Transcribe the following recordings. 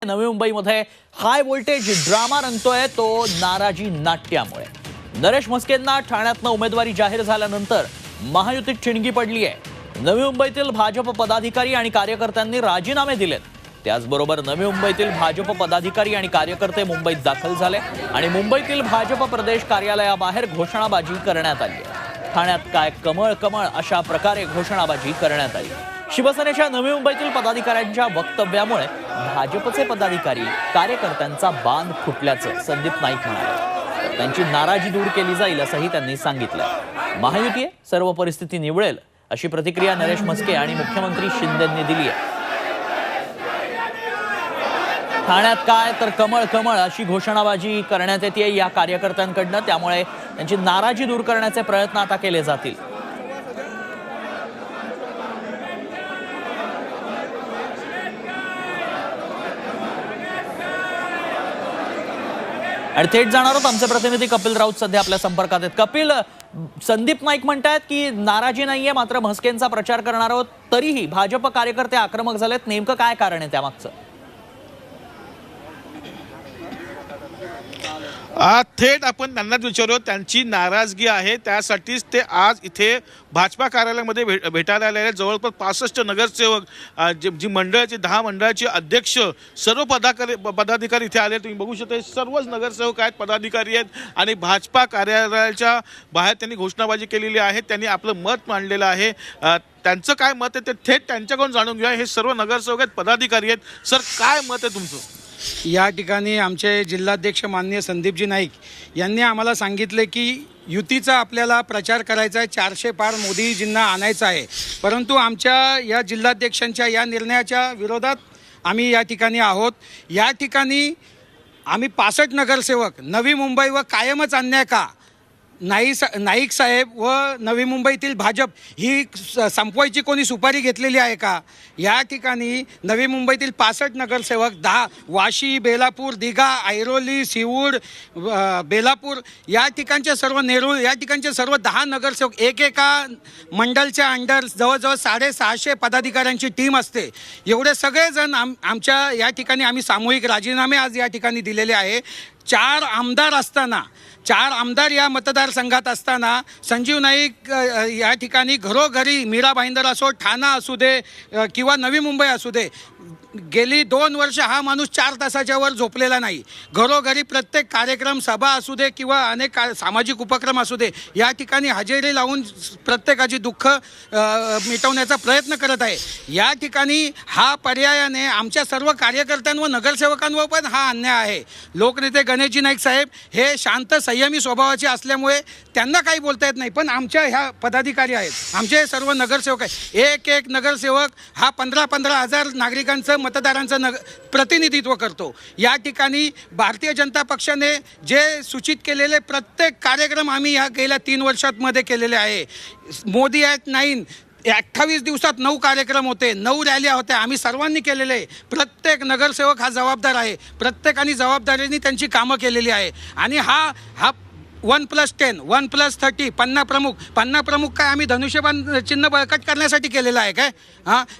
नवी मुंबईमध्ये high voltage drama रंगतोय तो नाराजी नाट्यामुळे। नरेश म्हस्केंना ठाण्यातनं उमेदवारी जाहीर झाल्यानंतर महायुतीत चिणगी पडली आहे। नवी मुंबईतील भाजप पदाधिकारी आणि कार्यकर्त्यांनी राजीनामे दिलेत। त्याचबरोबर नवी मुंबईतील भाजप पदाधिकारी आणि कार्यकर्ते मुंबईत दाखल झाले आणि मुंबईतील भाजप प्रदेश कार्यालयाबाहेर घोषणाबाजी करण्यात आली आहे। ठाण्यात काय कमळ कमळ अशा प्रकारे घोषणाबाजी करण्यात आली। शिवसेनेच्या नवी मुंबईतील पदाधिकाऱ्यांच्या वक्तव्यामुळे भाजपचे पदाधिकारी कार्यकर्त्यांचा बांध फुटल्याचं संदीप नाईक म्हणाले। त्यांची नाराजी दूर केली जाईल असंही त्यांनी सांगितलं। महायुती सर्व परिस्थिती निवळेल अशी प्रतिक्रिया नरेश म्हस्के आणि मुख्यमंत्री शिंदेंनी दिली आहे। ठाण्यात काय तर कमळ कमळ अशी घोषणाबाजी करण्यात येते या कार्यकर्त्यांकडनं, त्यामुळे त्यांची नाराजी दूर करण्याचे प्रयत्न आता केले जातील। आणि थेट जाणार आहोत, आमचे प्रतिनिधी कपिल राऊत सध्या आपल्या संपर्कात आहेत। कपिल, संदीप नाईक म्हणतात की नाराजी नाहीये, मात्र म्हस्केंचा प्रचार करणार आहोत, तरीही भाजप कार्यकर्ते आक्रमक झालेत, नेमकं काय कारण आहे त्यामागचं? थेट आपण त्यांनाच विचारू। त्यांची नाराजगी आहे, त्यासाठीच ते आज इथे भाजपा कार्यालयामध्ये भेटायला आलेले आहेत। जवळपास 65 नगरसेवक, जी मंडळाची 10 मंडळाचे अध्यक्ष, सर्व पदाधिकारी इथे आले। तुम्ही बघू शकता सर्वच नगरसेवक आहेत, पदाधिकारी आहेत आणि भाजपा कार्यालयाच्या बाहेर त्यांनी घोषणाबाजी केलेली आहे। त्यांनी आपलं मत मांडलेलं आहे। त्यांचं काय मत आहे ते थेट त्यांच्याकडून जाणून घेऊया। हे सर्व नगरसेवक आहेत, पदाधिकारी आहेत। सर, काय मत आहे तुमचं? या ठिकाणी आमचे जिल्हाध्यक्ष माननीय संदीपजी नाईक यांनी आम्हाला सांगितले की युतीचा आपल्याला प्रचार करायचा आहे, 400 पार मोदीजींना आणायचं आहे, परंतु आमच्या या जिल्हाध्यक्षांच्या या निर्णयाच्या विरोधात आम्ही या ठिकाणी आहोत। या ठिकाणी आम्ही 65 नगरसेवक नवी मुंबई व कायमच अन्याय का नाईक साहेब व नवी मुंबईतील भाजप ही संपवायची कोणी सुपारी घेतलेली आहे का? या ठिकाणी नवी मुंबईतील 65 नगरसेवक 10 वाशी, बेलापूर, दिघा, ऐरोली, सिवूड, बेलापूर या ठिकाणचे सर्व, नेरूळ या ठिकाणचे सर्व 10 नगरसेवक एकेका मंडलच्या अंडर जवळजवळ 650 पदाधिकाऱ्यांची टीम असते। एवढे सगळेजण आमच्या या ठिकाणी आम्ही सामूहिक राजीनामे आज या ठिकाणी दिलेले आहे। 4 आमदार असताना, 4 आमदार या मतदारसंघात असताना संजीव नाईक या ठिकाणी घरोघरी, मीरा भाईंदर असो, ठाणा असू दे किंवा नवी मुंबई असू दे, गेली 2 वर्ष हा माणूस 4 तासाच्या वर झोपलेला नाही। घरोघरी प्रत्येक कार्यक्रम, सभा असू दे किंवा अनेक सामाजिक उपक्रम असू दे, या ठिकाणी हजेरी लावून प्रत्येकाची दुःख मिटवण्याचा प्रयत्न करत आहे। या ठिकाणी हा पर्यायाने आमच्या सर्व कार्यकर्त्यांवर, नगरसेवकांवर पण हा अन्याय आहे। लोकनेते गणेशजी नाईक साहेब हे शांत संयमी स्वभावाचे असल्यामुळे त्यांना काही बोलता येत नाही, पण आमच्या ह्या पदाधिकारी आहेत, आमचे सर्व नगरसेवक आहेत, एक नगरसेवक हा 15-15 हजार नागरिकांचं, मतदारांचं प्रतिनिधित्व करतो। या ठिकाणी भारतीय जनता पक्षाने जे सूचित केलेले प्रत्येक कार्यक्रम आम्ही ह्या गेल्या 3 वर्षांमध्ये केलेले आहे। मोदी ॲट 9 28 दिवसात 9 कार्यक्रम होते, 9 रॅल्या होत्या, आम्ही सर्वांनी केलेले आहे। प्रत्येक नगरसेवक हा जबाबदार आहे, प्रत्येकाने जबाबदारीने त्यांची कामं केलेली आहे। आणि हा 1+10 1+30 पन्ना प्रमुख काय आम्ही धनुष्यबाण चिन्ह बळकट करण्यासाठी केलेलं आहे काय?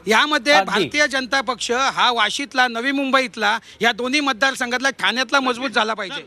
यामध्ये भारतीय जनता पक्ष हा वाशीतला, नवी मुंबईतला, या दोन्ही मतदारसंघातला, ठाण्यातला मजबूत झाला पाहिजे।